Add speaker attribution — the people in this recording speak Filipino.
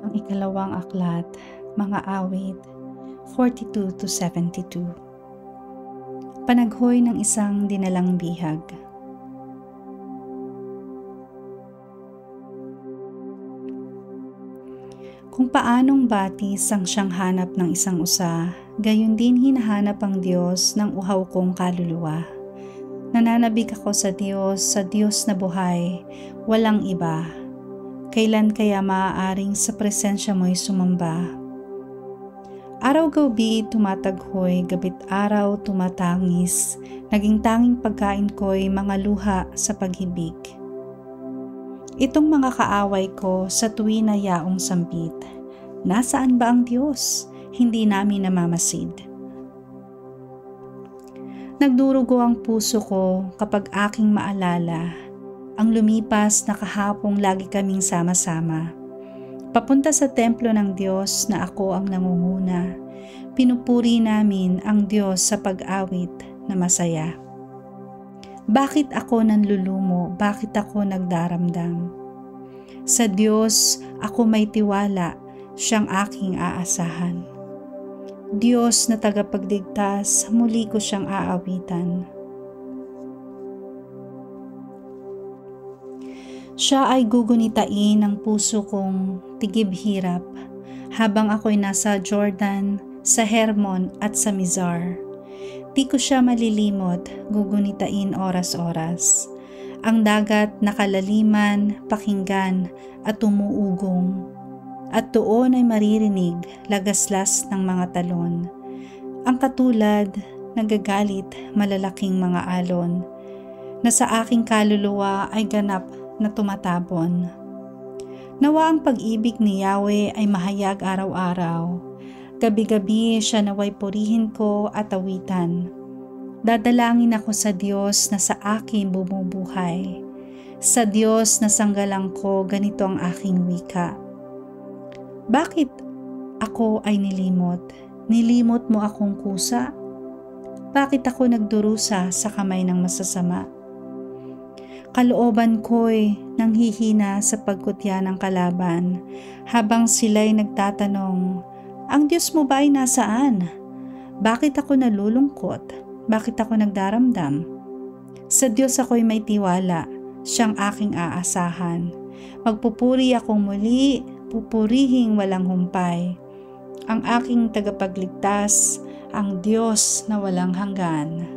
Speaker 1: Ang ikalawang aklat, mga awit, 42-72. Panaghoy ng isang dinalang bihag. Kung paanong batis ang siyang hanap ng isang usa, gayon din hinahanap ang Diyos ng uhaw kong kaluluwa. Nananabik ako sa Diyos na buhay, walang iba. Kailan kaya maaaring sa presensya mo'y sumamba? Araw-gabi tumataghoy, gabit araw tumatangis, naging tanging pagkain ko'y mga luha sa paghibig. Itong mga kaaway ko sa tuwi na yaong sambit, nasaan ba ang Diyos? Hindi namin namamasid. Nagdurugo ang puso ko kapag aking maalala ang lumipas na kahapong lagi kaming sama-sama. Papunta sa templo ng Diyos na ako ang nangunguna, pinupuri namin ang Diyos sa pag-awit na masaya. Bakit ako nanlulumo? Bakit ako nagdaramdam? Sa Diyos ako may tiwala, siyang aking aasahan. Diyos na tagapagligtas, muli ko siyang aawitan. Siya ay gugunitain ng puso kong tigib-hirap habang ako'y nasa Jordan, sa Hermon at sa Mizar. Di ko siya malilimot, gugunitain oras-oras. Ang dagat na kalaliman, pakinggan at umuugong. At doon ay maririnig lagaslas ng mga talon. Ang katulad, nagagalit malalaking mga alon, na sa aking kaluluwa ay ganap na tumatabon. Nawa ang pag-ibig ni Yahweh ay mahayag araw-araw. Gabi-gabi siya naway purihin ko at awitan. Dadalangin ako sa Diyos na sa akin bumubuhay. Sa Diyos na sanggalang ko, ganito ang aking wika. Bakit ako ay nilimot? Nilimot mo akong kusa? Bakit ako nagdurusa sa kamay ng masasama? Kalooban ko'y nanghihina sa pagkutya ng kalaban habang sila'y nagtatanong, ang Diyos mo ba ay nasaan? Bakit ako nalulungkot? Bakit ako nagdaramdam? Sa Diyos ako'y may tiwala, siyang aking aasahan. Magpupuri akong muli, pupurihing walang humpay. Ang aking tagapagligtas, ang Diyos na walang hanggan.